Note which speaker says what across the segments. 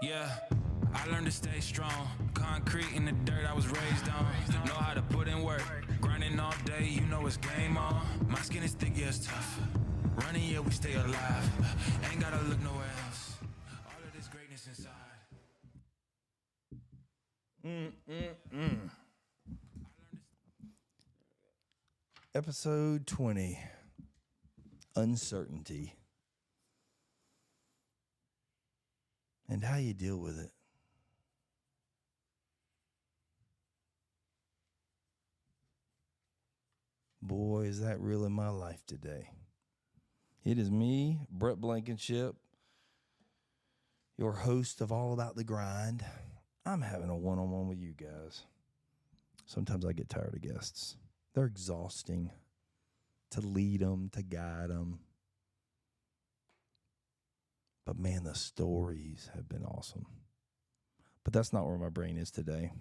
Speaker 1: Yeah, I learned to stay strong. Concrete in the dirt I was raised on. Know how to put in work. Grinding all day, you know it's game on. My skin is thick, yeah, it's tough. Running, yeah, we stay alive. Ain't gotta look nowhere else. All of this greatness inside.
Speaker 2: Episode 20, Uncertainty. And how you deal with it. Boy, is that really my life today. It is me, Brett Blankenship, your host of All About the Grind. I'm having a one-on-one with you guys. Sometimes I get tired of guests. They're exhausting to lead them, to guide them. But man, the stories have been awesome. But that's not where my brain is today.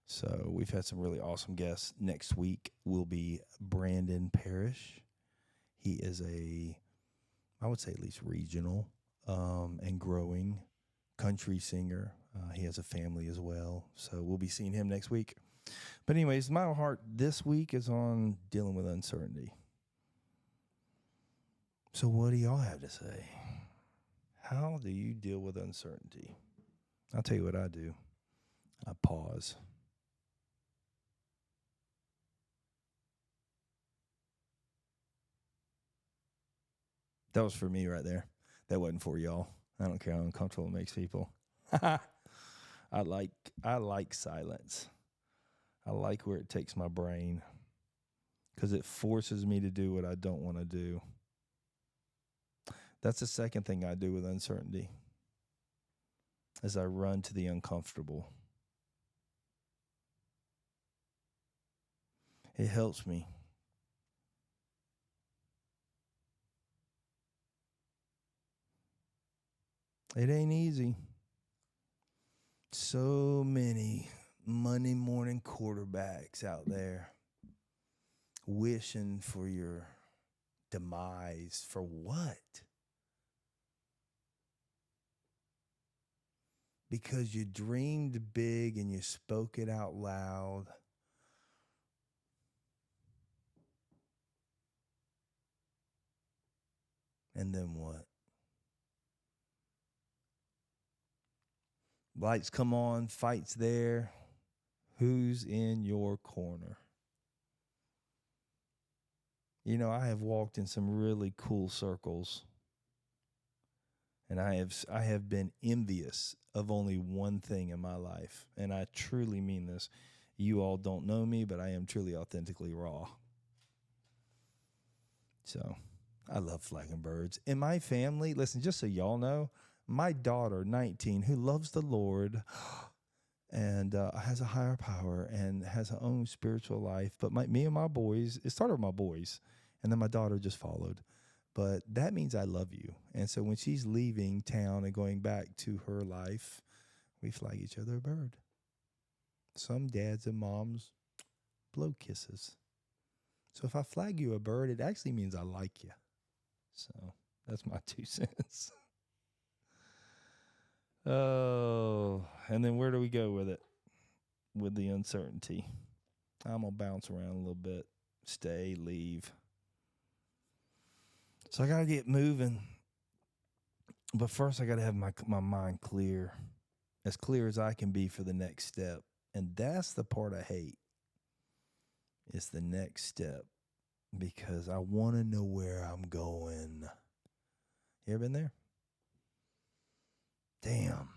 Speaker 2: So we've had some really awesome guests. Next week will be Brandon Parrish. He is I would say at least regional and growing country singer. He has a family as well. So we'll be seeing him next week. But anyways, my heart this week is on dealing with uncertainty. So what do y'all have to say? How do you deal with uncertainty? I'll tell you what I do. I pause. That was for me right there. That wasn't for y'all. I don't care how uncomfortable it makes people. I like silence. I like where it takes my brain because it forces me to do what I don't want to do. That's the second thing I do with uncertainty is I run to the uncomfortable. It helps me. It ain't easy. So many Monday morning quarterbacks out there wishing for your demise. For what? Because you dreamed big and you spoke it out loud. And then what? Lights come on, fight's there. Who's in your corner? You know, I have walked in some really cool circles. And I have been envious of only one thing in my life. And I truly mean this. You all don't know me, but I am truly authentically raw. So I love flagging birds. In my family, listen, just so y'all know, my daughter, 19, who loves the Lord and has a higher power and has her own spiritual life. But me and my boys, it started with my boys, and then my daughter just followed. But that means I love you. And so when she's leaving town and going back to her life, we flag each other a bird. Some dads and moms blow kisses. So if I flag you a bird, it actually means I like you. So that's my 2 cents. Oh, and then where do we go with it? With the uncertainty. I'm going to bounce around a little bit. Stay, leave. So I got to get moving. But first I got to have my mind clear. As clear as I can be for the next step. And that's the part I hate. It's the next step. Because I want to know where I'm going. You ever been there? Damn.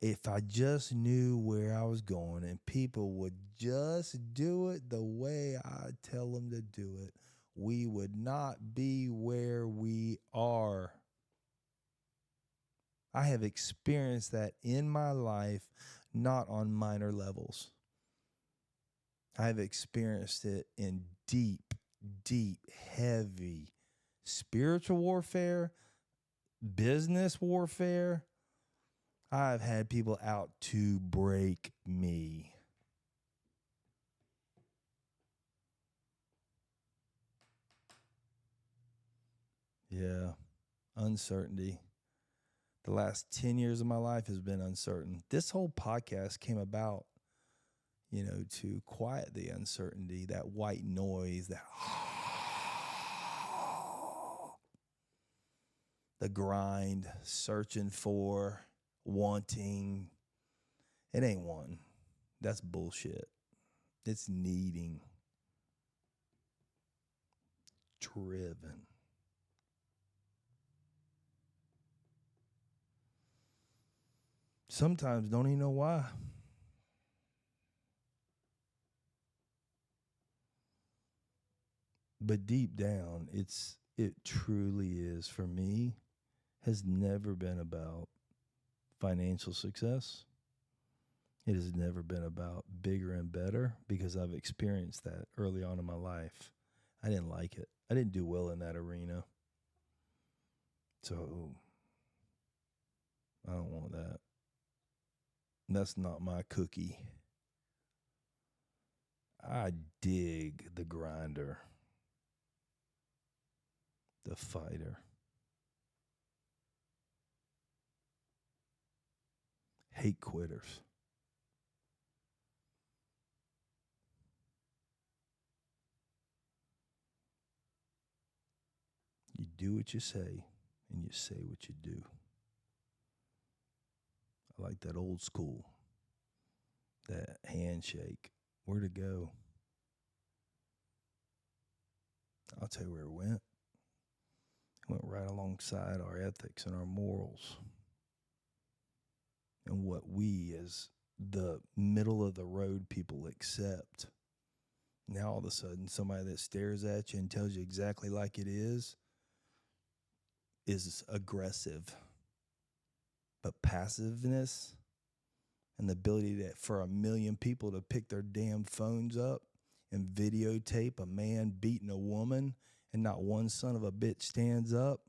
Speaker 2: If I just knew where I was going and people would just do it the way I tell them to do it, we would not be where we are. I have experienced that in my life, not on minor levels. I've experienced it in deep, heavy spiritual warfare, business warfare. I've had people out to break me. Yeah, uncertainty. The last 10 years of my life has been uncertain. This whole podcast came about, to quiet the uncertainty, that white noise, that the grind, searching for, wanting. It ain't wanting. That's bullshit. It's needing. Driven. Sometimes don't even know why. But deep down, it truly is, for me, has never been about financial success. It has never been about bigger and better, because I've experienced that early on in my life. I didn't like it. I didn't do well in that arena. So I don't want that. That's not my cookie. I dig the grinder, the fighter. Hate quitters. You do what you say, and you say what you do. I like that old school, that handshake. Where to go? I'll tell you where it went. It went right alongside our ethics and our morals, and what we as the middle of the road people accept. Now all of a sudden, somebody that stares at you and tells you exactly like it is aggressive. But passiveness and the ability for a million people to pick their damn phones up and videotape a man beating a woman and not one son of a bitch stands up.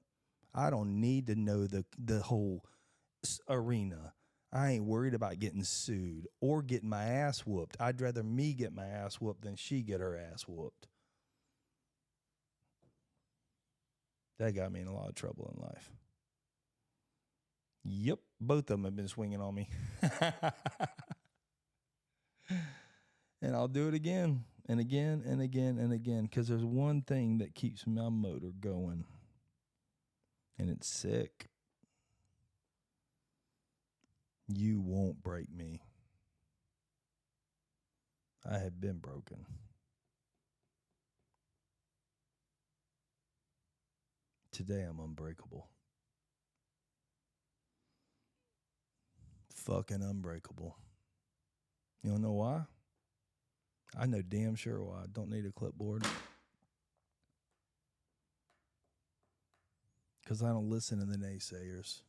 Speaker 2: I don't need to know the whole arena. I ain't worried about getting sued or getting my ass whooped. I'd rather me get my ass whooped than she get her ass whooped. That got me in a lot of trouble in life. Yep, both of them have been swinging on me. And I'll do it again and again and again and again, because there's one thing that keeps my motor going, and it's sick. You won't break me. I have been broken. Today I'm unbreakable. Fucking unbreakable. You don't know why? I know damn sure why. I don't need a clipboard. Because I don't listen to the naysayers.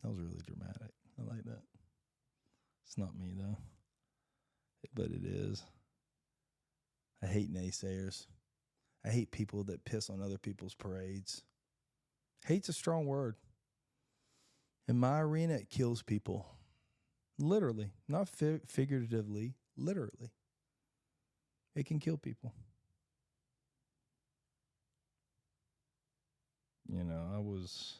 Speaker 2: That was really dramatic. I like that. It's not me, though. But it is. I hate naysayers. I hate people that piss on other people's parades. Hate's a strong word. In my arena, it kills people. Literally. Not figuratively. Literally. It can kill people. I was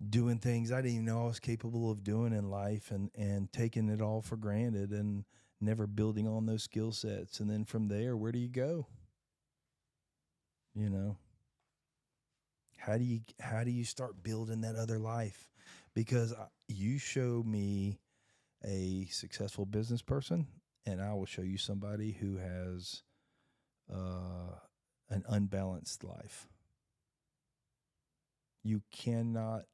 Speaker 2: doing things I didn't even know I was capable of doing in life, and taking it all for granted and never building on those skill sets. And then from there, where do you go? How do you start building that other life? Because you show me a successful business person, and I will show you somebody who has an unbalanced life. You cannot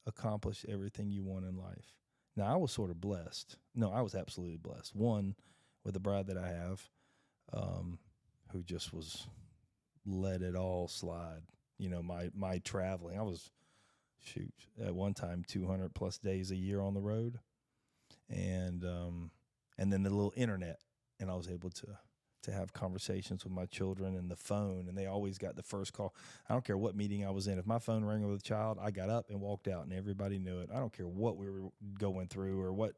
Speaker 2: accomplish everything you want in life. Now, I was sort of blessed. No, I was absolutely blessed. One, with the bride that I have, who just was let it all slide. My traveling. I was, at one time 200 plus days a year on the road, and then the little internet, and I was able to have conversations with my children and the phone, and they always got the first call. I don't care what meeting I was in. If my phone rang with a child, I got up and walked out, and everybody knew it. I don't care what we were going through or what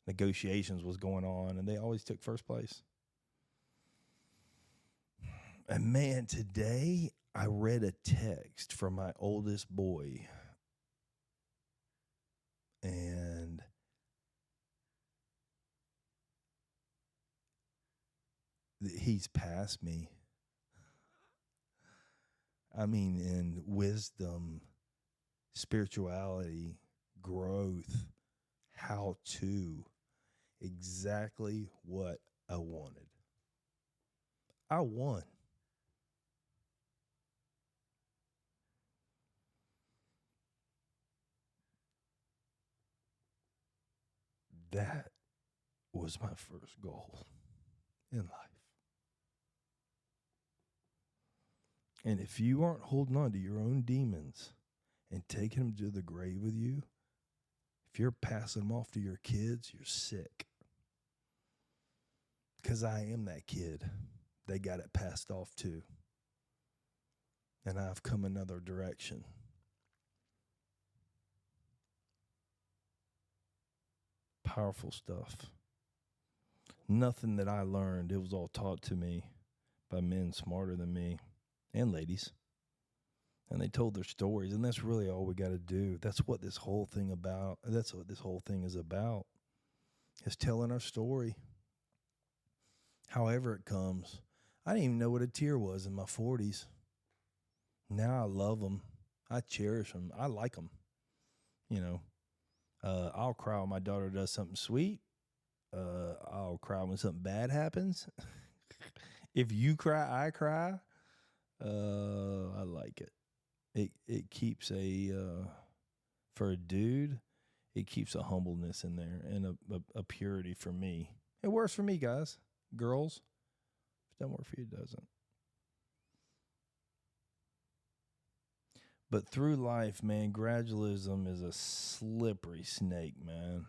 Speaker 2: negotiations was going on, and they always took first place. And man, today I read a text from my oldest boy he's past me. I mean, in wisdom, spirituality, growth, how to, exactly what I wanted. I won. That was my first goal in life. And if you aren't holding on to your own demons and taking them to the grave with you, if you're passing them off to your kids, you're sick. Because I am that kid they got it passed off to. And I've come another direction. Powerful stuff. Nothing that I learned, it was all taught to me by men smarter than me and ladies. And they told their stories, and that's really all we got to do. That's what this whole thing about. That's what this whole thing is about. Is telling our story. However it comes. I didn't even know what a tear was in my 40s. Now I love them. I cherish them. I like them. You know, I'll cry when my daughter does something sweet. I'll cry when something bad happens. If you cry, I cry. I like it. It keeps for a dude, it keeps a humbleness in there and a purity for me. It works for me, guys. Girls, if it doesn't work for you, it doesn't. But through life, man, gradualism is a slippery snake, man.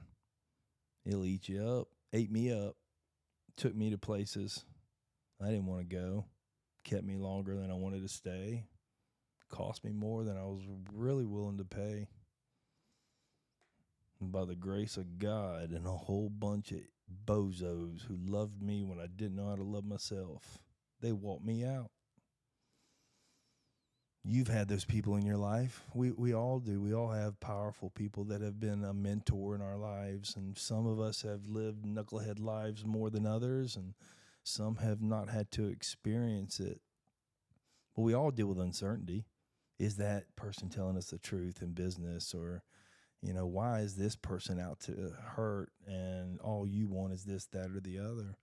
Speaker 2: It'll eat you up, ate me up, took me to places I didn't want to go, kept me longer than I wanted to stay, cost me more than I was really willing to pay. And by the grace of God and a whole bunch of bozos who loved me when I didn't know how to love myself, they walked me out. You've had those people in your life. We all do. We all have powerful people that have been a mentor in our lives. And some of us have lived knucklehead lives more than others. And some have not had to experience it. But we all deal with uncertainty. Is that person telling us the truth in business? Or, you know, why is this person out to hurt and all you want is this, that, or the other?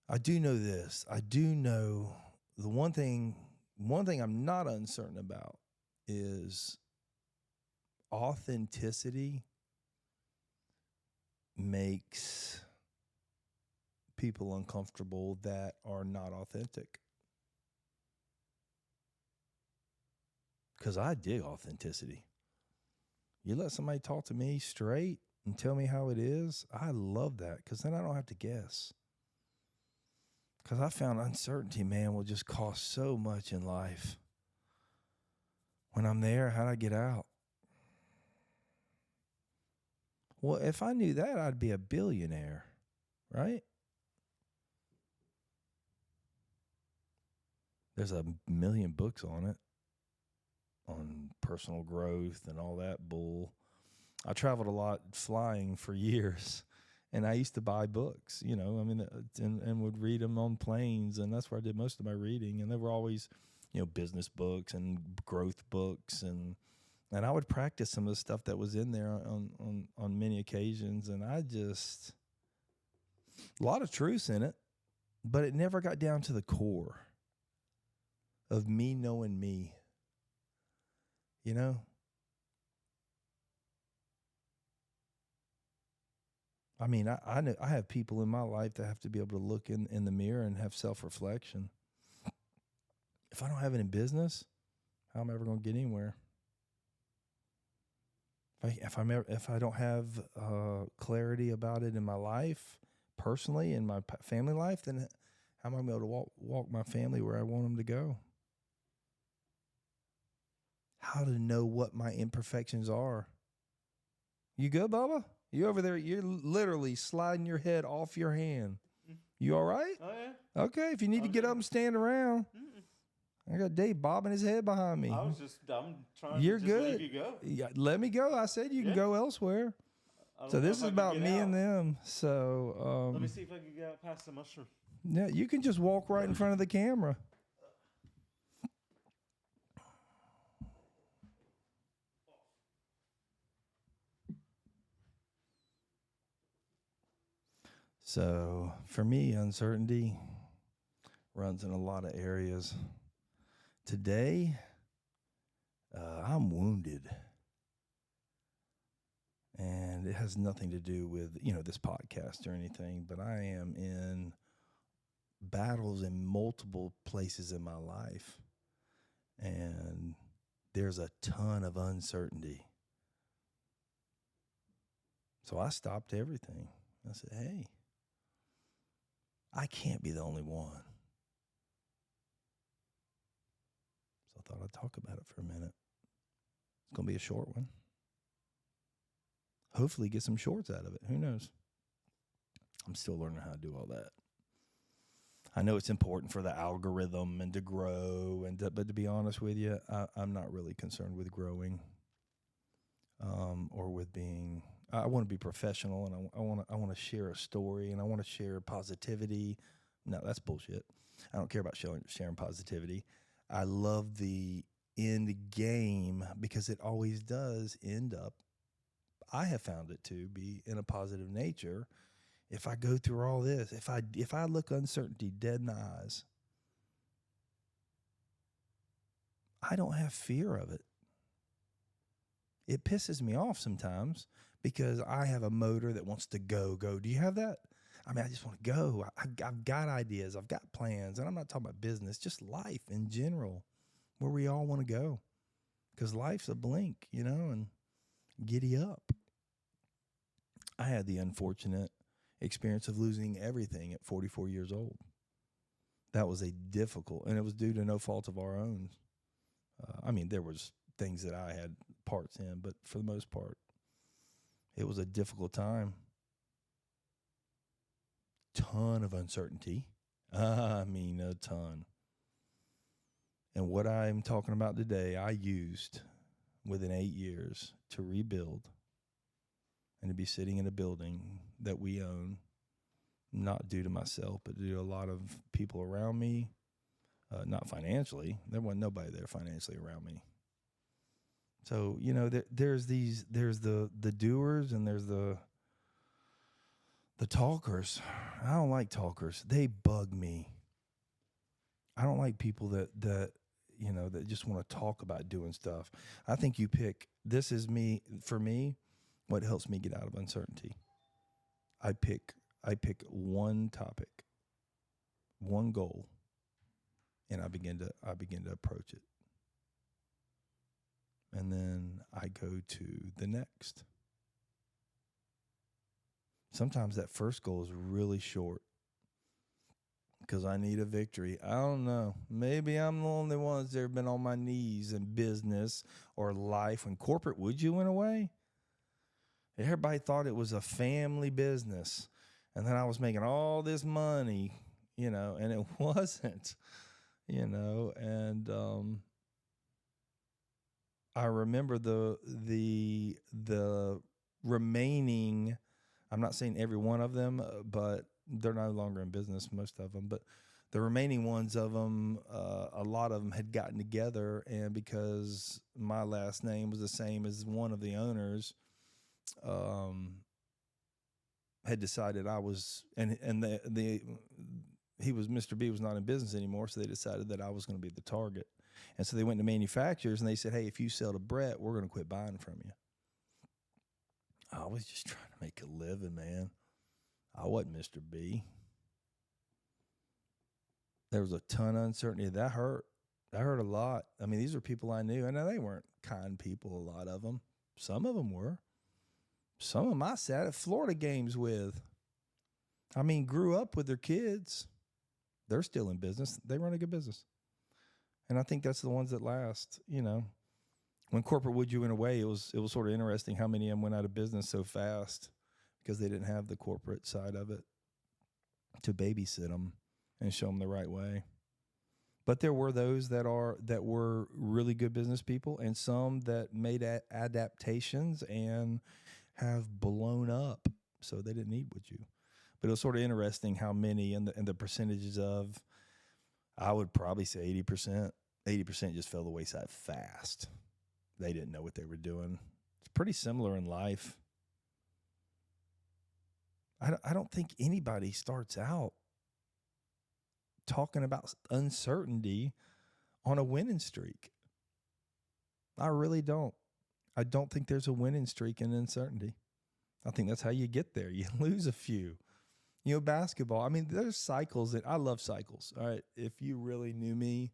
Speaker 2: I do know this. I do know the one thing I'm not uncertain about is authenticity makes people uncomfortable that are not authentic. Because I dig authenticity. You let somebody talk to me straight and tell me how it is, I love that because then I don't have to guess. Because I found uncertainty, man, will just cost so much in life. When I'm there, how'd I get out? Well, if I knew that, I'd be a billionaire, right? There's a million books on it, on personal growth and all that bull. I traveled a lot flying for years. And I used to buy books, you know, I mean, and would read them on planes. And that's where I did most of my reading. And they were always, you know, business books and growth books. And I would practice some of the stuff that was in there on many occasions. And a lot of truths in it, but it never got down to the core of me knowing me, you know? I mean, I know I have people in my life that have to be able to look in the mirror and have self-reflection. If I don't have it in business, how am I ever going to get anywhere? If I don't have clarity about it in my life, personally, in my family life, then how am I going to be able to walk my family where I want them to go? How to know what my imperfections are. You good, Bubba? You over there, you're literally sliding your head off your hand. You all right?
Speaker 3: Oh, yeah.
Speaker 2: Okay, if you need to get up and stand around. I got Dave bobbing his head behind me.
Speaker 3: I'm trying
Speaker 2: You're
Speaker 3: to
Speaker 2: good.
Speaker 3: leave you go.
Speaker 2: Yeah, let me go. I said you can go elsewhere.
Speaker 3: I don't
Speaker 2: So
Speaker 3: know
Speaker 2: this
Speaker 3: if
Speaker 2: is
Speaker 3: I can
Speaker 2: about
Speaker 3: get
Speaker 2: me
Speaker 3: out.
Speaker 2: and them. So
Speaker 3: Let me see if I can get out past the mushroom.
Speaker 2: Yeah, you can just walk right in front of the camera. So for me, uncertainty runs in a lot of areas. Today, I'm wounded. And it has nothing to do with, this podcast or anything, but I am in battles in multiple places in my life. And there's a ton of uncertainty. So I stopped everything. I said, hey, I can't be the only one. So I thought I'd talk about it for a minute. It's going to be a short one. Hopefully get some shorts out of it. Who knows? I'm still learning how to do all that. I know it's important for the algorithm and to grow, but to be honest with you, I'm not really concerned with growing or with being. I want to be professional, and I want to share a story, and I want to share positivity. No, that's bullshit. I don't care about sharing positivity. I love the end game because it always does end up. I have found it to be in a positive nature. If I go through all this, if I look uncertainty dead in the eyes, I don't have fear of it. It pisses me off sometimes because I have a motor that wants to go. Do you have that? I mean, I just want to go. I've got ideas. I've got plans. And I'm not talking about business, just life in general, where we all want to go. Because life's a blink, and giddy up. I had the unfortunate experience of losing everything at 44 years old. That was a difficult, and it was due to no fault of our own. There was things that I had parts in, but for the most part, it was a difficult time. Ton of uncertainty. A ton. And what I'm talking about today, I used within 8 years to rebuild and to be sitting in a building that we own, not due to myself, but due to a lot of people around me, not financially. There wasn't nobody there financially around me. So, there's the doers and there's the talkers. I don't like talkers. They bug me. I don't like people that just want to talk about doing stuff. I think this is me, for me, what helps me get out of uncertainty. I pick one topic, one goal, and I begin to approach it. And then I go to the next. Sometimes that first goal is really short because I need a victory. I don't know. Maybe I'm the only one that's ever been on my knees in business or life when corporate would you went away. Everybody thought it was a family business. And then I was making all this money, and it wasn't, and I remember the remaining, I'm not saying every one of them, but they're no longer in business, most of them, but the remaining ones of them, a lot of them had gotten together, and because my last name was the same as one of the owners, had decided I was, and he was, Mr. B was not in business anymore, so they decided that I was going to be the target. And so they went to manufacturers and they said, hey, if you sell to Brett, we're going to quit buying from you. I was just trying to make a living, man. I wasn't Mr. B. There was a ton of uncertainty. That hurt. That hurt a lot. These are people I knew, and they weren't kind people, a lot of them. Some of them were. Some of them I sat at Florida games with. Grew up with their kids. They're still in business. They run a good business. And I think that's the ones that last, When corporate would you went away, it was sort of interesting how many of them went out of business so fast because they didn't have the corporate side of it to babysit them and show them the right way. But there were those that were really good business people, and some that made adaptations and have blown up. So they didn't need what you. But it was sort of interesting how many and the percentages of, I would probably say 80%. 80% just fell the wayside fast. They didn't know what they were doing. It's pretty similar in life. I don't think anybody starts out talking about uncertainty on a winning streak. I really don't. I don't think there's a winning streak in uncertainty. I think that's how you get there. You lose a few. You know, basketball, I mean, there's cycles that I love cycles. All right. If you really knew me,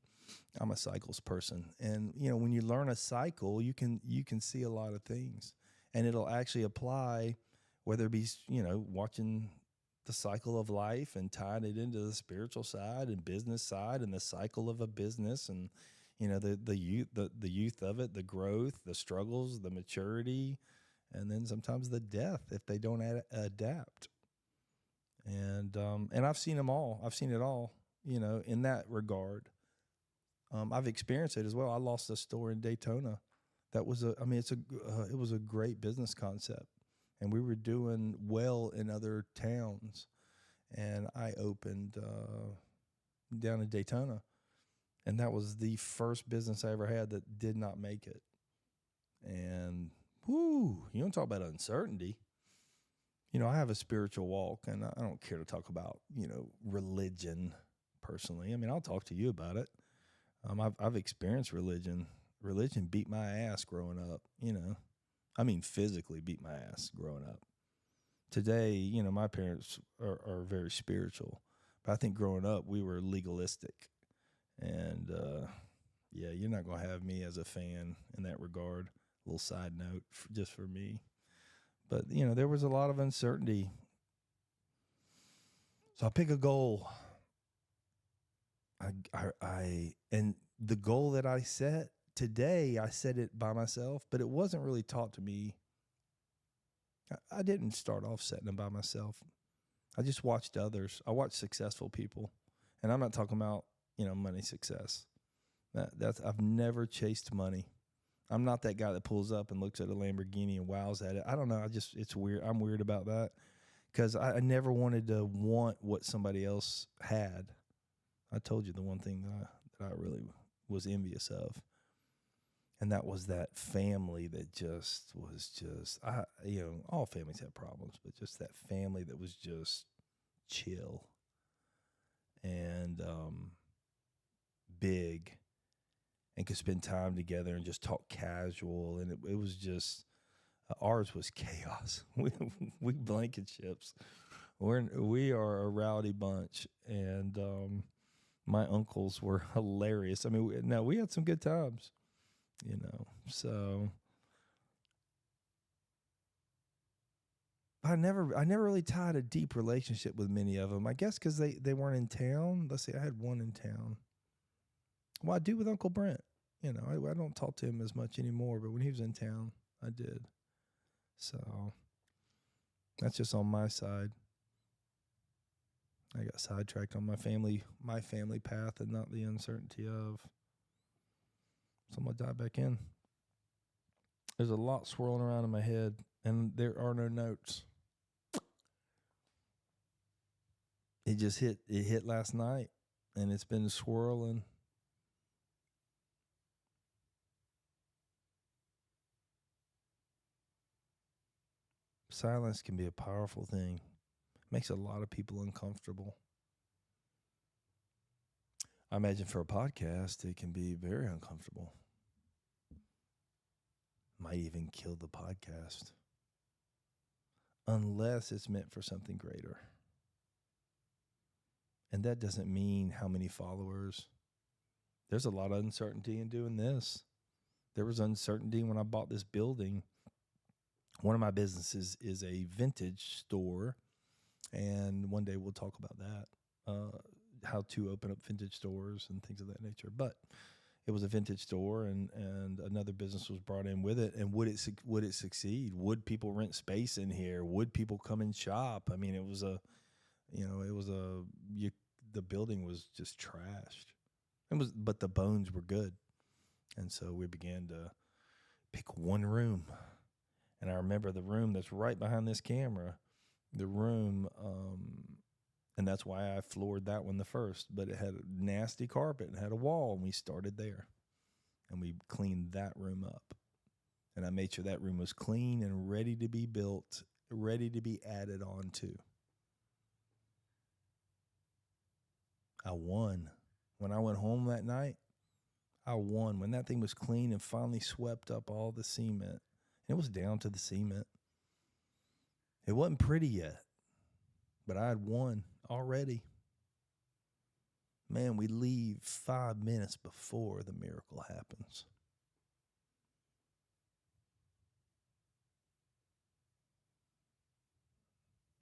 Speaker 2: I'm a cycles person. And, you know, when you learn a cycle, you can see a lot of things, and it'll actually apply, whether it be, you know, watching the cycle of life and tying it into the spiritual side and business side and the cycle of a business, and, you know, the youth of it, the growth, the struggles, the maturity, and then sometimes the death if they don't adapt. And I've seen them all. I've seen it all, you know, in that regard. I've experienced it as well. I lost a store in Daytona. It was a great business concept, and we were doing well in other towns. And I opened down in Daytona, and that was the first business I ever had that did not make it. And you don't talk about uncertainty. You know, I have a spiritual walk, and I don't care to talk about, you know, religion personally. I mean, I'll talk to you about it. I've experienced religion. Religion beat my ass growing up, you know. I mean, physically beat my ass growing up. Today, you know, my parents are very spiritual. But I think growing up, we were legalistic. And, yeah, you're not going to have me as a fan in that regard. A little side note just for me. But, you know, there was a lot of uncertainty. So I pick a goal. And the goal that I set today, I set it by myself, but it wasn't really taught to me. I didn't start off setting them by myself. I just watched others. I watched successful people, and I'm not talking about, you know, money success. I've never chased money. I'm not that guy that pulls up and looks at a Lamborghini and wows at it. I don't know. It's weird. I'm weird about that because I never wanted to want what somebody else had. I told you the one thing that I really was envious of, and that was that family that you know, all families have problems, but just that family that was just chill and big and could spend time together and just talk casual, and it was just ours was chaos. We Blankenships. We are a rowdy bunch, and my uncles were hilarious. I mean, we had some good times, you know. So I never really tied a deep relationship with many of them. I guess because they weren't in town. Let's see, I had one in town. Well, I do with Uncle Brent. You know, I don't talk to him as much anymore, but when he was in town, I did. So that's just on my side. I got sidetracked on my family path and not the uncertainty of. So I'm going to dive back in. There's a lot swirling around in my head, and there are no notes. It hit last night, and it's been swirling. Silence can be a powerful thing. Makes a lot of people uncomfortable. I imagine for a podcast, it can be very uncomfortable. Might even kill the podcast. Unless it's meant for something greater. And that doesn't mean how many followers. There's a lot of uncertainty in doing this. There was uncertainty when I bought this building. One of my businesses is a vintage store. And one day we'll talk about that, how to open up vintage stores and things of that nature. But it was a vintage store, and another business was brought in with it. And would it succeed? Would people rent space in here? Would people come and shop? I mean, the building was just trashed. But the bones were good. And so we began to pick one room. And I remember the room that's right behind this camera. the room, and that's why I floored that one the first. But it had a nasty carpet and had a wall, and we started there, and we cleaned that room up. And I made sure that room was clean and ready to be built, ready to be added on to. I won. When I went home that night, I won. When that thing was clean and finally swept up all the cement, it was down to the cement. It wasn't pretty yet, but I had won already. Man, we leave 5 minutes before the miracle happens.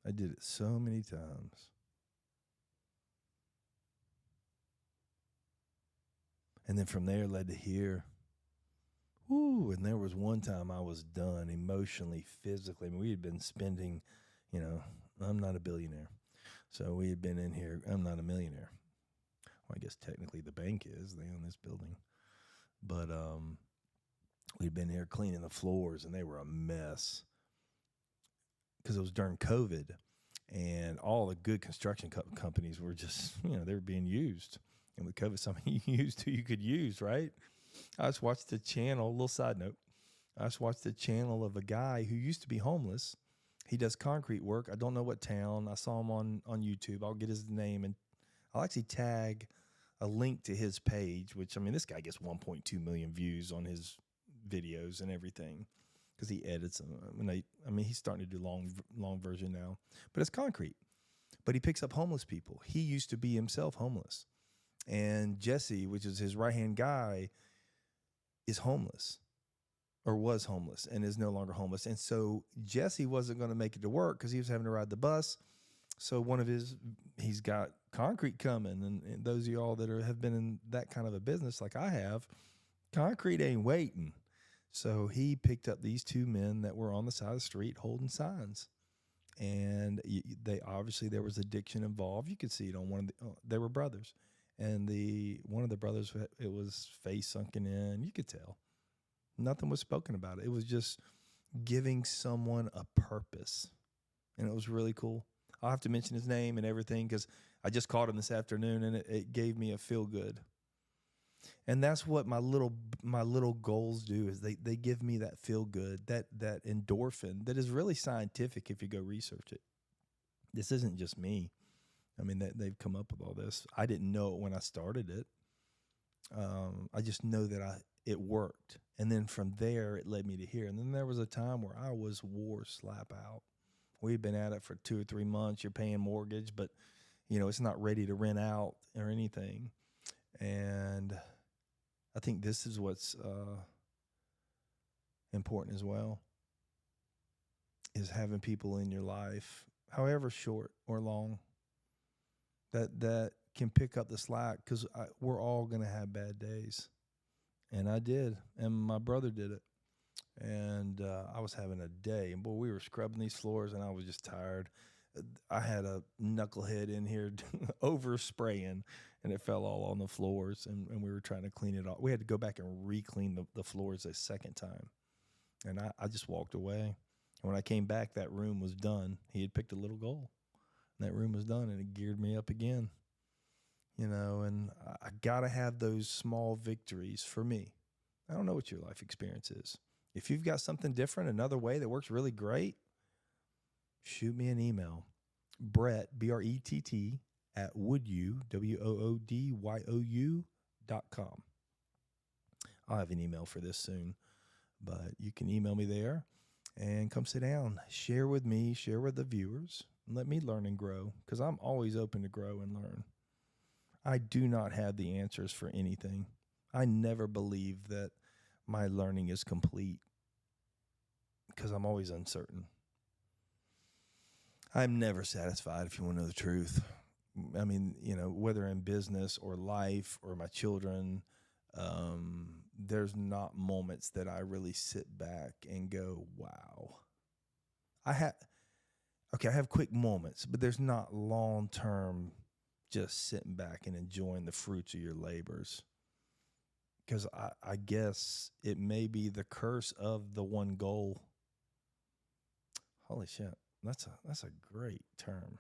Speaker 2: I did it so many times. And then from there led to here. Woo, and there was one time I was done emotionally, physically. I mean, we had been spending, I'm not a billionaire. So we had been in here. I'm not a millionaire. Well, I guess technically the bank is. They own this building. But we'd been here cleaning the floors, and they were a mess. Because it was during COVID, and all the good construction companies were just, they were being used. And with COVID, something you used who you could use, right? I just watched the channel, a little side note. I just watched the channel of a guy who used to be homeless. He does concrete work. I don't know what town. I saw him on YouTube. I'll get his name, and I'll actually tag a link to his page, which, this guy gets 1.2 million views on his videos and everything because he edits them. He's starting to do long version now. But it's concrete. But he picks up homeless people. He used to be himself homeless. And Jesse, which is his right-hand guy, is homeless or was homeless and is no longer homeless. And so Jesse wasn't going to make it to work because he was having to ride the bus. So he's got concrete coming. And those of y'all that have been in that kind of a business like I have, concrete ain't waiting. So he picked up these two men that were on the side of the street holding signs. And there was addiction involved. You could see it on they were brothers. And one of the brothers, it was face sunken in. You could tell. Nothing was spoken about it. It was just giving someone a purpose. And it was really cool. I'll have to mention his name and everything because I just called him this afternoon, and it gave me a feel good. And that's what my little goals do is they give me that feel good, that endorphin that is really scientific if you go research it. This isn't just me. They've come up with all this. I didn't know it when I started it. I just know that it worked. And then from there, it led me to here. And then there was a time where I was wore slap out. We'd been at it for 2 or 3 months. You're paying mortgage, but, it's not ready to rent out or anything. And I think this is what's important as well, is having people in your life, however short or long, that can pick up the slack, because we're all going to have bad days. And I did, and my brother did it. And I was having a day, and boy, we were scrubbing these floors, and I was just tired. I had a knucklehead in here over spraying, and it fell all on the floors, and we were trying to clean it off. We had to go back and re-clean the floors a second time. And I just walked away. And when I came back, that room was done. He had picked a little goal. And that room was done, and it geared me up again. And I got to have those small victories for me. I don't know what your life experience is. If you've got something different, another way that works really great, shoot me an email. Brett, BRETT, at woodyou, WOODYOU.com. I'll have an email for this soon, but you can email me there and come sit down. Share with me, share with the viewers, and let me learn and grow, because I'm always open to grow and learn. I do not have the answers for anything. I never believe that my learning is complete, because I'm always uncertain. I'm never satisfied, if you want to know the truth. Whether in business or life or my children, there's not moments that I really sit back and go, wow. I have quick moments, but there's not long-term just sitting back and enjoying the fruits of your labors. Because I guess it may be the curse of the one goal. Holy shit. That's a great term.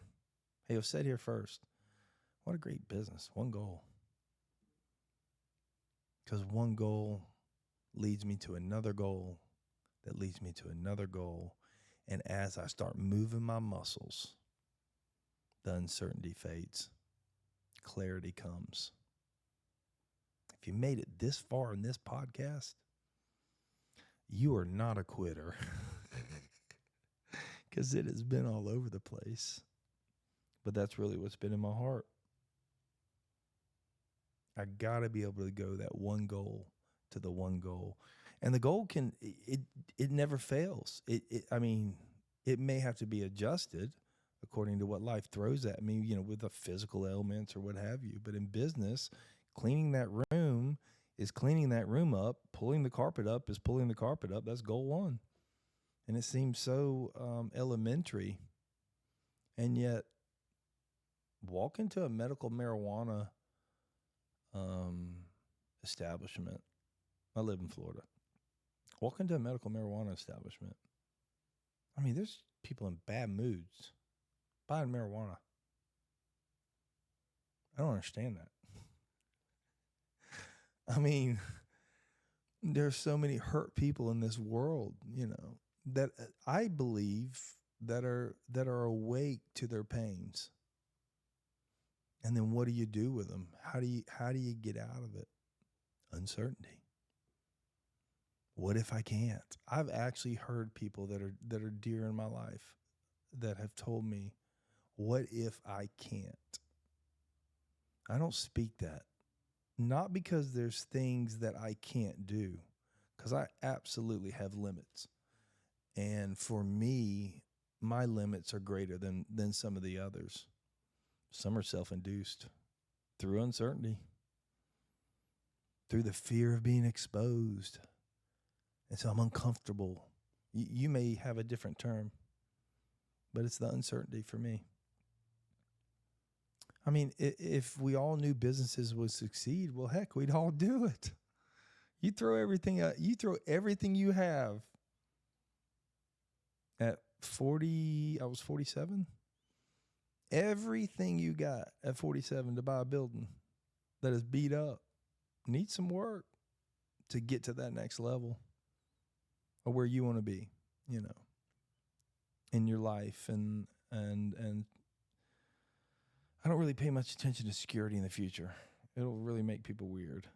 Speaker 2: Hey, I've said here first, what a great business. One goal. Because one goal leads me to another goal that leads me to another goal. And as I start moving my muscles, the uncertainty fades. Clarity comes. If you made it this far in this podcast, you are not a quitter. Because it has been all over the place. But that's really what's been in my heart. I got to be able to go that one goal to the one goal. And the goal it never fails. It may have to be adjusted according to what life throws at me, with the physical ailments or what have you. But in business, cleaning that room is cleaning that room up. Pulling the carpet up is pulling the carpet up. That's goal one. And it seems so elementary. And yet, walk into a medical marijuana establishment. I live in Florida. Walk into a medical marijuana establishment. There's people in bad moods buying marijuana. I don't understand that. There's so many hurt people in this world, that I believe that are awake to their pains. And then what do you do with them? How do you get out of it? Uncertainty. What if I can't? I've actually heard people that are dear in my life that have told me, what if I can't? I don't speak that. Not because there's things that I can't do, because I absolutely have limits. And for me, my limits are greater than some of the others. Some are self-induced through uncertainty, through the fear of being exposed. And so I'm uncomfortable. You may have a different term, but it's the uncertainty for me. If we all knew businesses would succeed, well, heck, we'd all do it. You throw everything you have. At 40, I was 47. Everything you got at 47 to buy a building that is beat up needs some work to get to that next level or where you want to be, in your life. And I don't really pay much attention to security in the future. It'll really make people weird.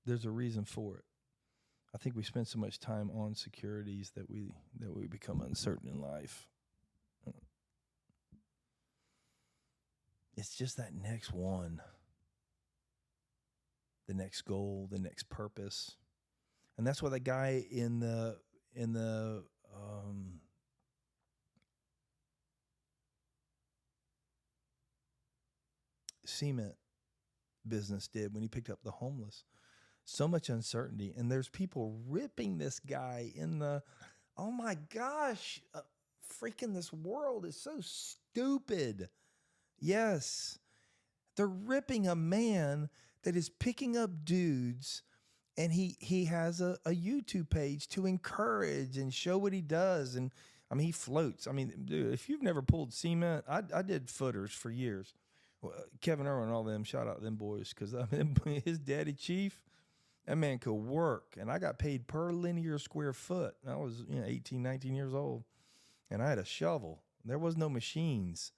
Speaker 2: There's a reason for it. I think we spend so much time on securities that we become uncertain in life. It's just that next one, the next goal, the next purpose. And that's why the guy in the cement business did when he picked up the homeless. So much uncertainty. And there's people ripping this guy oh my gosh, freaking this world is so stupid. Yes, they're ripping a man that is picking up dudes, and he has a YouTube page to encourage and show what he does. And he floats. Dude, if you've never pulled cement, I did footers for years. Well, Kevin Irwin and all them, shout out them boys, because his daddy Chief, that man could work, and I got paid per linear square foot. I was 18, 19 years old, and I had a shovel. There was no machines.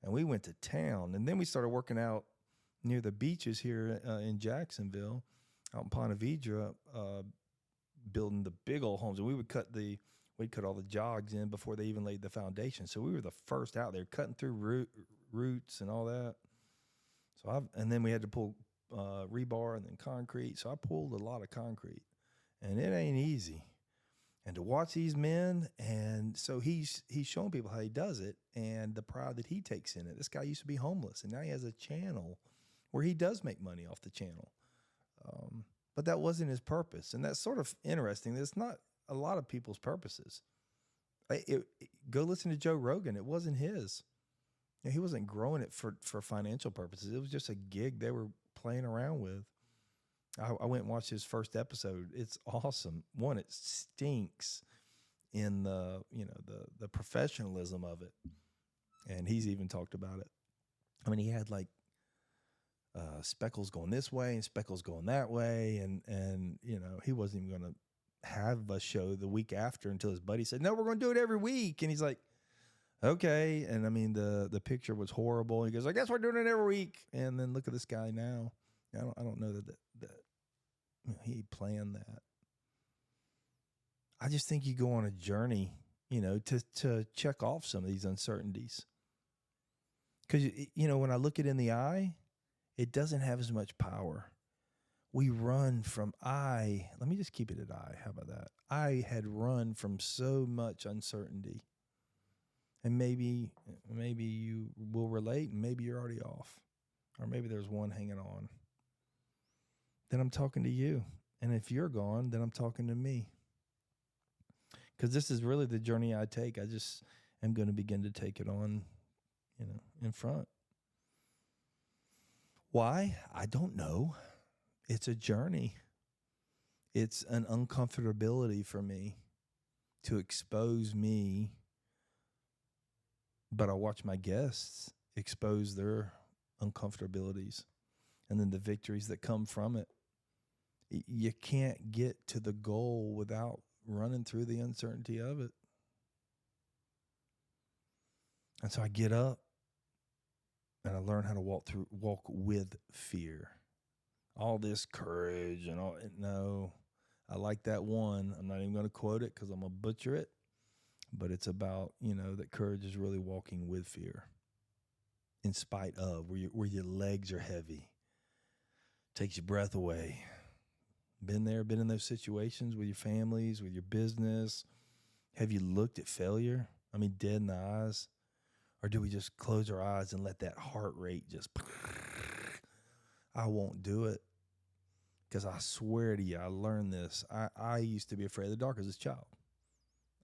Speaker 2: And we went to town. And then we started working out near the beaches here in Jacksonville, out in Ponte Vedra, building the big old homes. And we'd cut all the jogs in before they even laid the foundation. So we were the first out there cutting through roots and all that. And then we had to pull rebar and then concrete. So I pulled a lot of concrete, and it ain't easy. And to watch these men, and so he's showing people how he does it and the pride that he takes in it. This guy used to be homeless, and now he has a channel where he does make money off the channel. But that wasn't his purpose, and that's sort of interesting. That's not a lot of people's purposes. Go listen to Joe Rogan. It wasn't his. He wasn't growing it for financial purposes. It was just a gig they were playing around with. I went and watched his first episode. It's awesome. One, it stinks. in the the professionalism of it. And he's even talked about it. I mean, he had like speckles going this way and speckles going that way, and he wasn't even going to have a show the week after until his buddy said, "No, we're going to do it every week." And he's like, "Okay." And I mean, the picture was horrible. He goes, "I guess we're doing it every week." And then look at this guy now. I don't know that he planned that. I just think you go on a journey, to check off some of these uncertainties. Because, when I look it in the eye, it doesn't have as much power. We run from let me just keep it at I. How about that? I had run from so much uncertainty. And maybe you will relate, and maybe you're already off. Or maybe there's one hanging on. Then I'm talking to you. And if you're gone, then I'm talking to me. Because this is really the journey I take. I just am going to begin to take it on, in front. Why? I don't know. It's a journey. It's an uncomfortability for me to expose me. But I watch my guests expose their uncomfortabilities and then the victories that come from it. You can't get to the goal without running through the uncertainty of it. And so I get up and I learn how to walk with fear. All this courage and all. No, I like that one. I'm not even going to quote it because I'm going to butcher it. But it's about, that courage is really walking with fear. In spite of, where your legs are heavy. Takes your breath away. Been there, been in those situations with your families, with your business. Have you looked at failure? I mean, dead in the eyes? Or do we just close our eyes and let that heart rate just... I won't do it. Because I swear to you, I learned this. I used to be afraid of the dark as a child.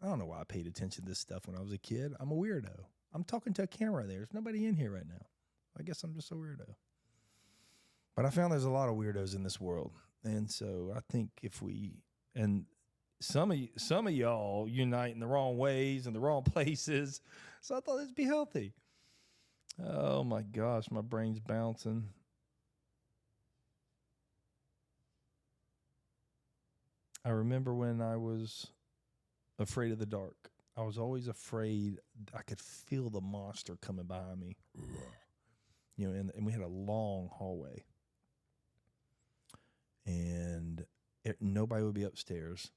Speaker 2: I don't know why I paid attention to this stuff when I was a kid. I'm a weirdo. I'm talking to a camera there. There's nobody in here right now. I guess I'm just a weirdo. But I found there's a lot of weirdos in this world. And so I think and some of y'all unite in the wrong ways and the wrong places. So I thought it'd be healthy. Oh my gosh, my brain's bouncing. I remember when I was afraid of the dark. I was always afraid. I could feel the monster coming behind me. And we had a long hallway. And nobody would be upstairs.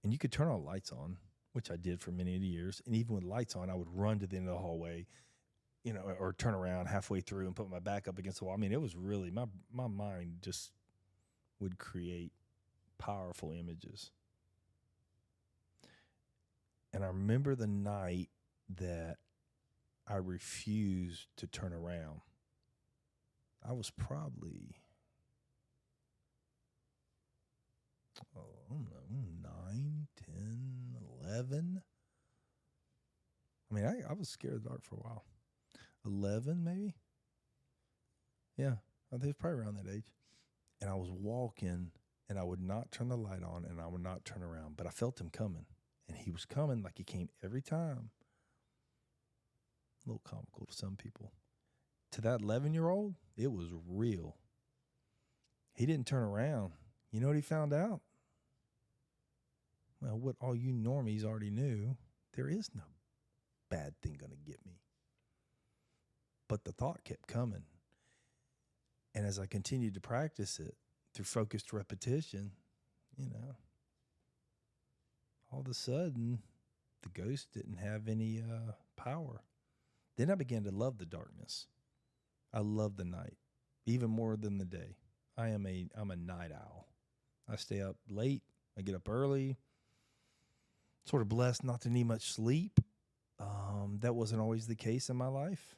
Speaker 2: And you could turn all the lights on, which I did for many years. And even with lights on, I would run to the end of the hallway, or turn around halfway through and put my back up against the wall. I mean, it was really, my mind just would create powerful images. And I remember the night that I refused to turn around. I was probably, I don't know, 9, 10, 11. I mean, I was scared of the dark for a while. 11, maybe? Yeah, I think it's probably around that age. And I was walking, and I would not turn the light on, and I would not turn around. But I felt him coming. And he was coming like he came every time. A little comical to some people. To that 11-year-old, it was real. He didn't turn around. You know what he found out? Well, what all you normies already knew, there is no bad thing going to get me. But the thought kept coming. And as I continued to practice it through focused repetition, all of a sudden, the ghost didn't have any power. Then I began to love the darkness. I love the night, even more than the day. I'm a night owl. I stay up late. I get up early. Sort of blessed not to need much sleep. That wasn't always the case in my life,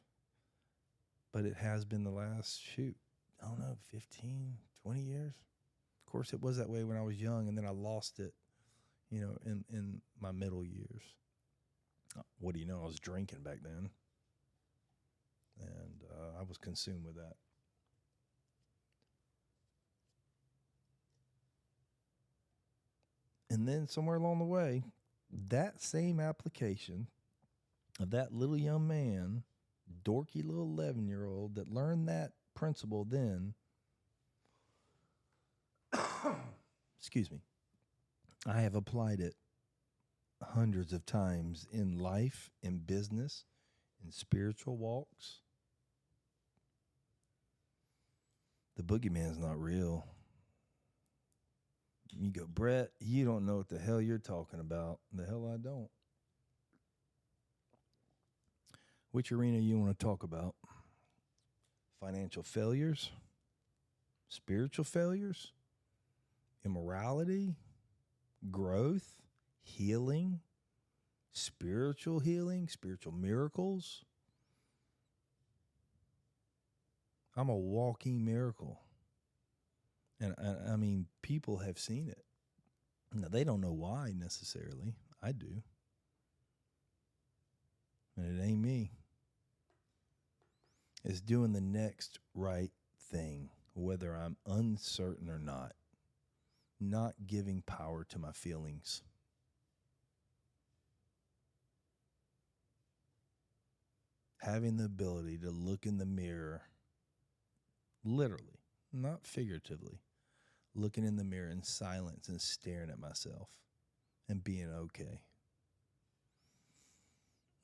Speaker 2: but it has been the last, 15, 20 years. Of course, it was that way when I was young, and then I lost it, in my middle years. What do you know? I was drinking back then, and I was consumed with that. And then somewhere along the way, that same application of that little young man, dorky little 11-year-old that learned that principle then, excuse me, I have applied it hundreds of times in life, in business, in spiritual walks. The boogeyman's not real. You go, Brett, you don't know what the hell you're talking about. The hell I don't. Which arena you want to talk about? Financial failures? Spiritual failures? Immorality? Growth? Healing? Spiritual healing? Spiritual miracles? I'm a walking miracle. And I mean, people have seen it. Now, they don't know why necessarily. I do. And it ain't me. It's doing the next right thing, whether I'm uncertain or not. Not giving power to my feelings. Having the ability to look in the mirror, literally, not figuratively, looking in the mirror in silence and staring at myself and being okay.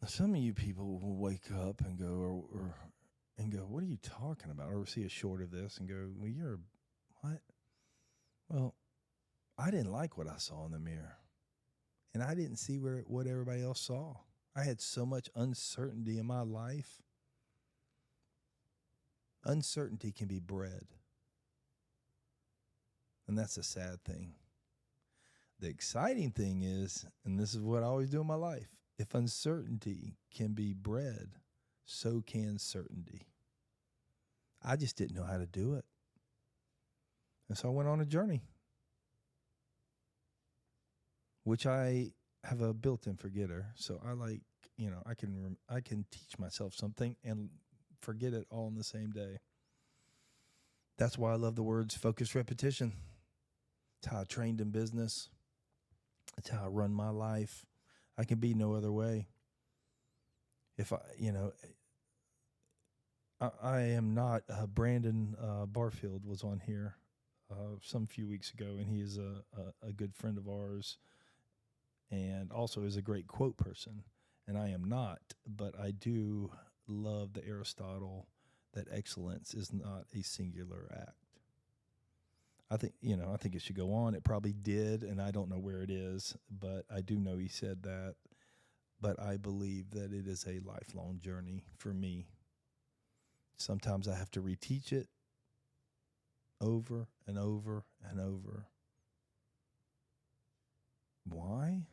Speaker 2: Some of you people will wake up and go, what are you talking about? Or see a short of this and go, well, you're what? Well, I didn't like what I saw in the mirror. And I didn't see what everybody else saw. I had so much uncertainty in my life. Uncertainty can be bred. And that's a sad thing. The exciting thing is, and this is what I always do in my life, if uncertainty can be bred, so can certainty. I just didn't know how to do it. And so I went on a journey, which I have a built-in forgetter. So I I can teach myself something and forget it all in the same day. That's why I love the words focus, repetition. It's how I trained in business. It's how I run my life. I can be no other way. If I am not, Brandon Barfield was on here some few weeks ago, and he is a good friend of ours and also is a great quote person. And I am not, but I do love the Aristotle that excellence is not a singular act. I think it should go on. It probably did, and I don't know where it is, but I do know he said that. But I believe that it is a lifelong journey for me. Sometimes I have to reteach it over and over and over. Why?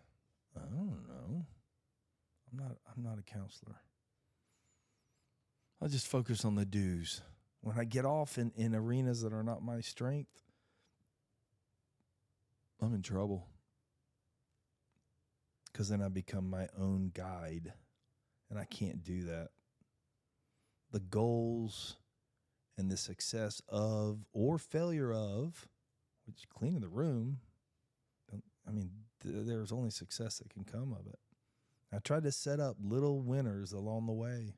Speaker 2: I don't know. I'm not a counselor. I'll just focus on the do's. When I get off in arenas that are not my strength, I'm in trouble. Because then I become my own guide, and I can't do that. The goals and the success of or failure of, which cleaning the room, there's only success that can come of it. I tried to set up little winners along the way,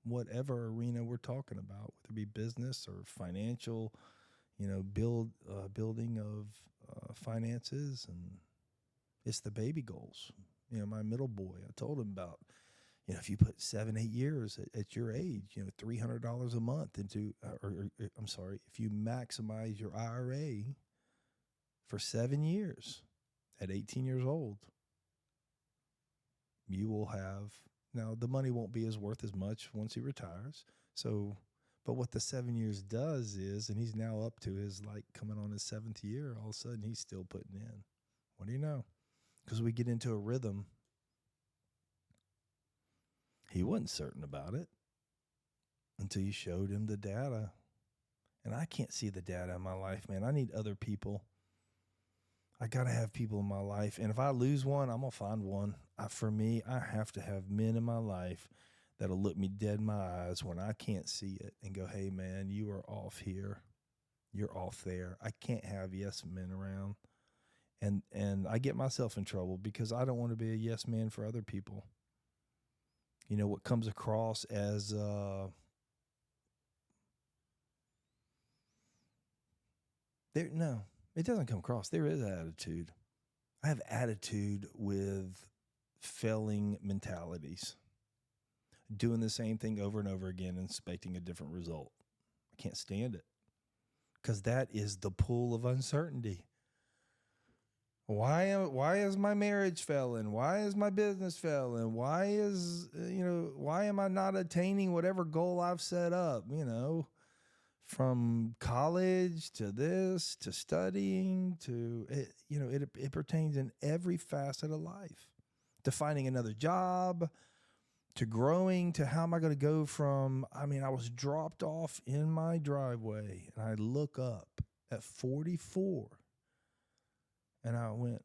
Speaker 2: whatever arena we're talking about, whether it be business or financial, building of finances, and it's the baby goals. My middle boy, I told him about, if you put 7-8 years at your age, $300 a month into, if you maximize your IRA for 7 years at 18 years old, you will have, now the money won't be worth as much once he retires. So, but what the 7 years does is, and he's now up to his, coming on his 7th year, all of a sudden he's still putting in. What do you know? Because we get into a rhythm. He wasn't certain about it until you showed him the data. And I can't see the data in my life, man. I need other people. I got to have people in my life. And if I lose one, I'm going to find one. For me, I have to have men in my life that'll look me dead in my eyes when I can't see it and go, hey, man, you are off here. You're off there. I can't have yes men around. And I get myself in trouble because I don't want to be a yes man for other people. You know, what comes across as there, no, it doesn't come across. There is attitude. I have attitude with failing mentalities, doing the same thing over and over again and expecting a different result. I can't stand it because that is the pool of uncertainty. Why is my marriage failing? Why is my business failing? Why am I not attaining whatever goal I've set up? You know, from college to this to studying to it, it pertains in every facet of life. To finding another job, to growing, to how am I going to go from, I was dropped off in my driveway and I look up at 44 and I went,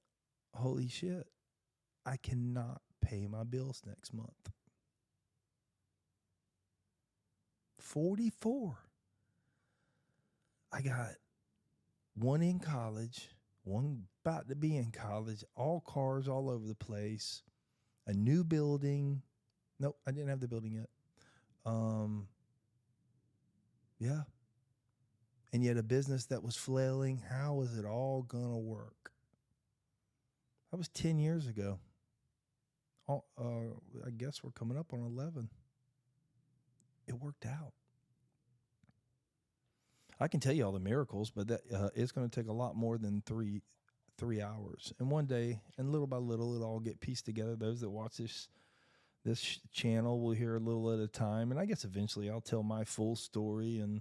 Speaker 2: holy shit, I cannot pay my bills next month. 44. I got one in college, one about to be in college, all cars all over the place, a new building. Nope, I didn't have the building yet. Yeah. And yet a business that was flailing. How is it all going to work? That was 10 years ago. I guess we're coming up on 11. It worked out. I can tell you all the miracles, but that it's going to take a lot more than three hours. And one day, and little by little, it'll all get pieced together. Those that watch this channel will hear a little at a time, and I guess eventually I'll tell my full story. And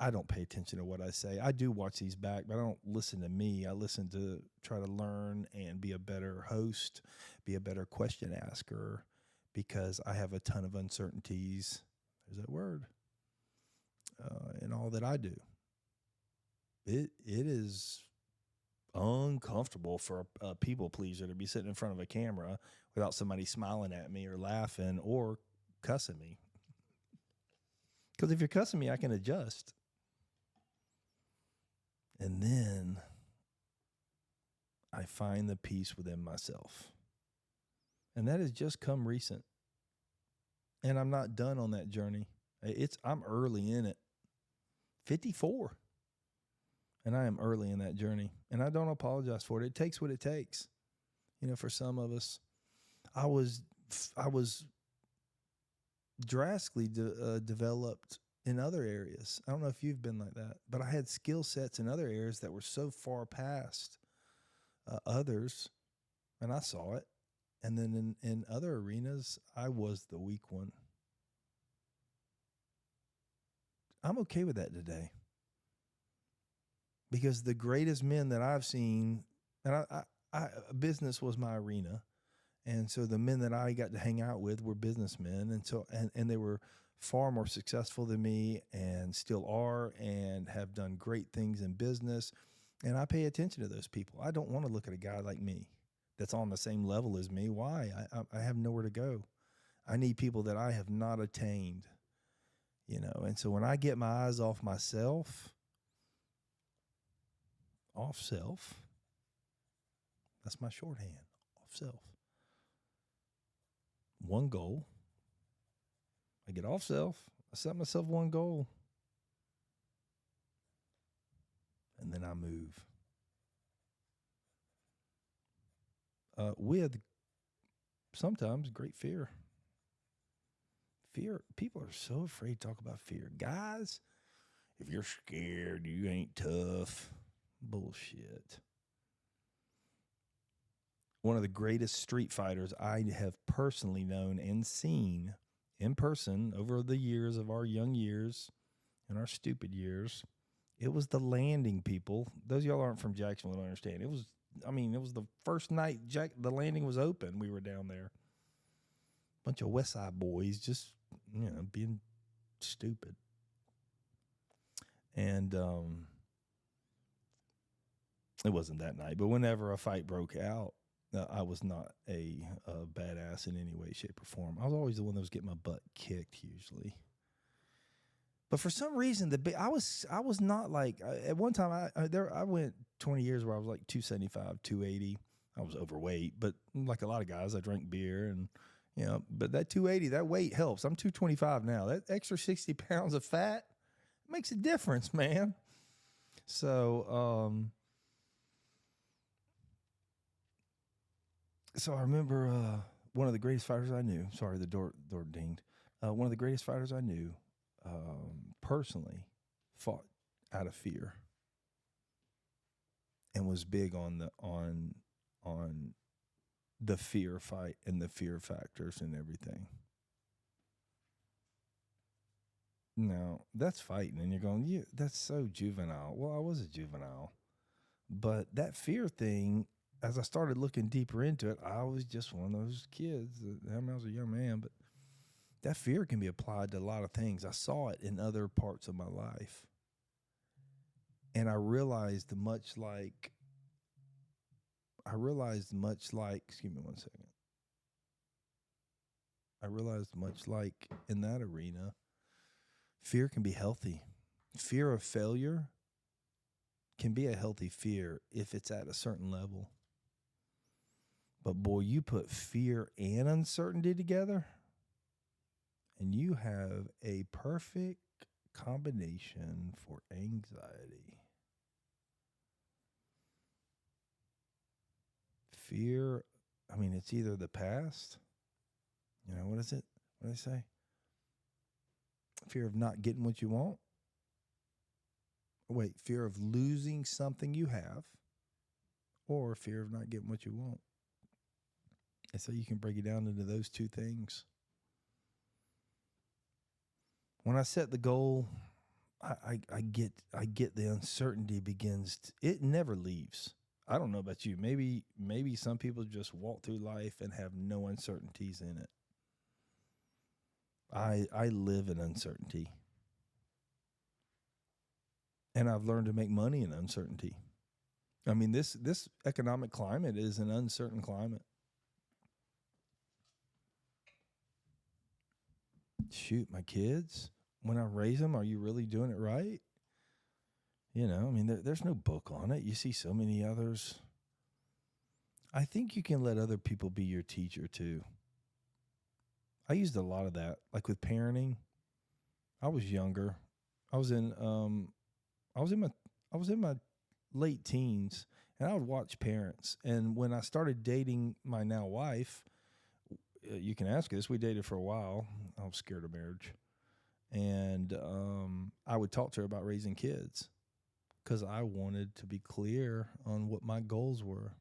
Speaker 2: I don't pay attention to what I say. I do watch these back, but I don't listen to me. I listen to try to learn and be a better host, be a better question asker, because I have a ton of uncertainties. There's that word. In all that I do. It is uncomfortable for a people pleaser to be sitting in front of a camera without somebody smiling at me or laughing or cussing me. Because if you're cussing me, I can adjust. And then I find the peace within myself. And that has just come recent. And I'm not done on that journey. I'm early in it. 54. And I am early in that journey. And I don't apologize for it. It takes what it takes. For some of us, I was drastically developed in other areas. I don't know if you've been like that, but I had skill sets in other areas that were so far past others, and I saw it. And then in other arenas, I was the weak one. I'm okay with that today. Because the greatest men that I've seen, and business was my arena. And so the men that I got to hang out with were businessmen. And so, and they were far more successful than me and still are and have done great things in business. And I pay attention to those people. I don't want to look at a guy like me that's on the same level as me. Why? I have nowhere to go. I need people that I have not attained. And so when I get my eyes off myself, that's my shorthand, off self. One goal. I get off self. I set myself one goal. And then I move. With sometimes great fear. Fear, people are so afraid to talk about fear. Guys, if you're scared, you ain't tough. Bullshit. One of the greatest street fighters I have personally known and seen in person over the years of our young years and our stupid years, it was the Landing people. Those of y'all aren't from Jacksonville don't understand. It was the first night the Landing was open. We were down there. Bunch of West Side boys just, being stupid. And it wasn't that night, but whenever a fight broke out, I was not a badass in any way, shape, or form. I was always the one that was getting my butt kicked, usually. But for some reason, I was not like at one time I went 20 years where I was like 275, 280. I was overweight, but like a lot of guys, I drank beer and but that 280, that weight helps. I'm 225 now. That extra 60 pounds of fat makes a difference, man. So so I remember one of the greatest fighters I knew. Sorry, the door dinged. One of the greatest fighters I knew. Personally fought out of fear and was big on the fear fight and the fear factors and everything. Now that's fighting, and you're going, yeah, that's so juvenile. Well, I was a juvenile, but that fear thing, as I started looking deeper into it, I was just one of those kids. I was a young man, but that fear can be applied to a lot of things. I saw it in other parts of my life. And I realized much like, excuse me one second. I realized much like in that arena, fear can be healthy. Fear of failure can be a healthy fear if it's at a certain level. But boy, you put fear and uncertainty together, and you have a perfect combination for anxiety. Fear, I mean, it's either the past. What is it? What do they say? Fear of not getting what you want. Wait, fear of losing something you have, or fear of not getting what you want. And so you can break it down into those two things. When I set the goal, I get the uncertainty begins. It never leaves. I don't know about you. Maybe some people just walk through life and have no uncertainties in it. I live in uncertainty. And I've learned to make money in uncertainty. I mean, this economic climate is an uncertain climate. Shoot, my kids, when I raise them, are you really doing it right? I mean, there's no book on it. You see so many others. I think you can let other people be your teacher too. I used a lot of that, like with parenting. I was younger. I was in my late teens, and I would watch parents. And when I started dating my now wife, you can ask this. We dated for a while. I was scared of marriage. And I would talk to her about raising kids because I wanted to be clear on what my goals were.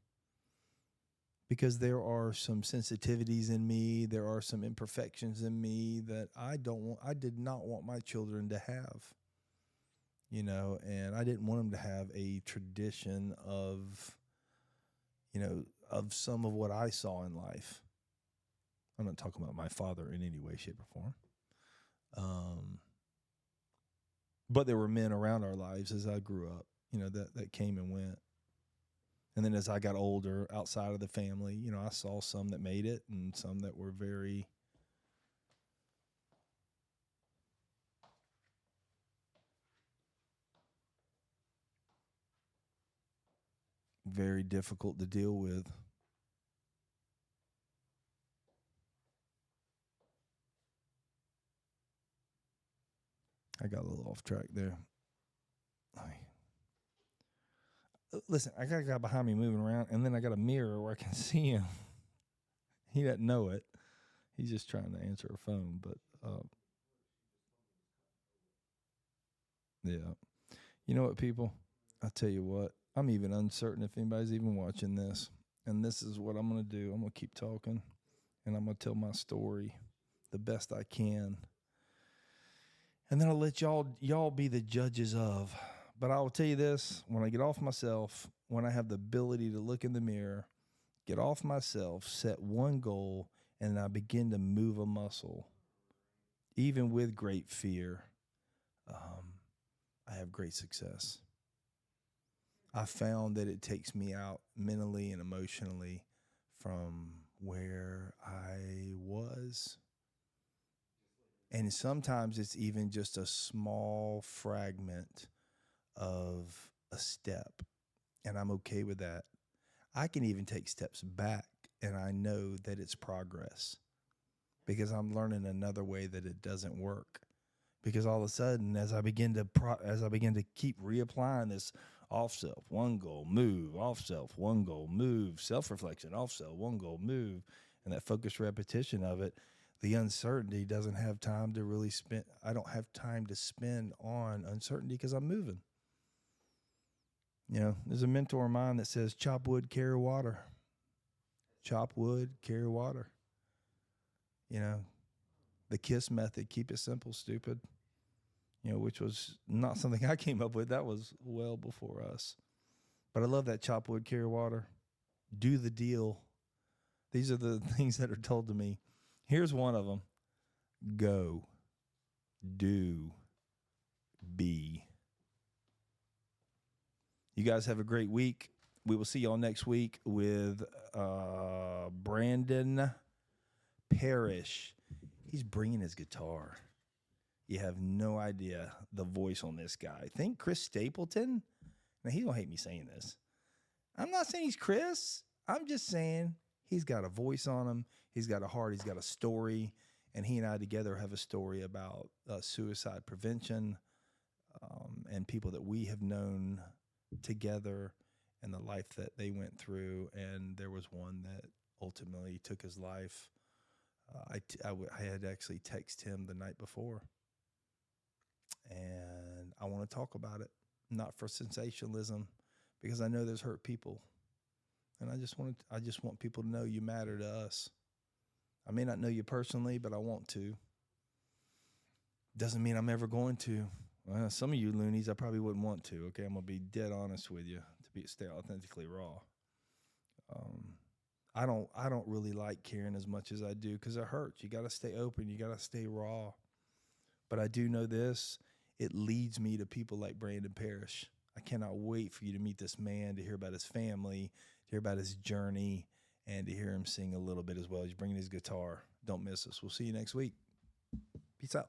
Speaker 2: Because there are some sensitivities in me, there are some imperfections in me that I did not want my children to have. And I didn't want them to have a tradition of some of what I saw in life. I'm not talking about my father in any way, shape, or form. But there were men around our lives as I grew up, that came and went. And then as I got older, outside of the family, I saw some that made it and some that were very, very difficult to deal with. I got a little off track there. Listen, I got a guy behind me moving around, and then I got a mirror where I can see him. He doesn't know it. He's just trying to answer a phone, but yeah. You know what, people? I'll tell you what. I'm even uncertain if anybody's even watching this. And this is what I'm going to do. I'm going to keep talking, and I'm going to tell my story the best I can. And then I'll let y'all be the judges of. But I will tell you this, when I get off myself, when I have the ability to look in the mirror, get off myself, set one goal, and I begin to move a muscle, even with great fear, I have great success. I found that it takes me out mentally and emotionally from where I was. And sometimes it's even just a small fragment of a step. And I'm okay with that. I can even take steps back, and I know that it's progress because I'm learning another way that it doesn't work. Because all of a sudden, as I begin to keep reapplying this off self, one goal, move, off self, one goal, move, self-reflection, off self, one goal, move, and that focused repetition of it, the uncertainty doesn't have time to really spend. I don't have time to spend on uncertainty because I'm moving. You know, there's a mentor of mine that says, chop wood, carry water. Chop wood, carry water. You know, the KISS method, keep it simple, stupid. You know, which was not something I came up with. That was well before us. But I love that chop wood, carry water. Do the deal. These are the things that are told to me. Here's one of them. Go. Do. Be. You guys have a great week. We will see y'all next week with Brandon Parrish. He's bringing his guitar. You have no idea the voice on this guy. Think Chris Stapleton? Now, he don't hate me saying this. I'm not saying he's Chris. I'm just saying he's got a voice on him. He's got a heart. He's got a story. And he and I together have a story about suicide prevention and people that we have known together and the life that they went through. And there was one that ultimately took his life. I had actually texted him the night before. And I want to talk about it, not for sensationalism, because I know there's hurt people. And I just want people to know you matter to us. I may not know you personally, but I want to. Doesn't mean I'm ever going to. Well, some of you loonies, I probably wouldn't want to. Okay, I'm gonna be dead honest with you stay authentically raw. I don't really like caring as much as I do because it hurts. You got to stay open. You got to stay raw. But I do know this. It leads me to people like Brandon Parrish. I cannot wait for you to meet this man, to hear about his family, to hear about his journey, and to hear him sing a little bit as well. He's bringing his guitar. Don't miss us. We'll see you next week. Peace out.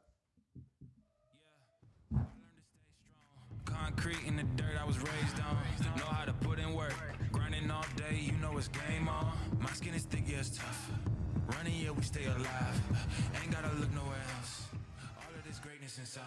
Speaker 1: Yeah, I learned to stay strong. Concrete in the dirt I was raised on. Know how to put in work. Grinding all day, you know it's game on. My skin is thick, yeah, it's tough. Running, yeah, we stay alive. Ain't gotta look nowhere else. All of this greatness inside.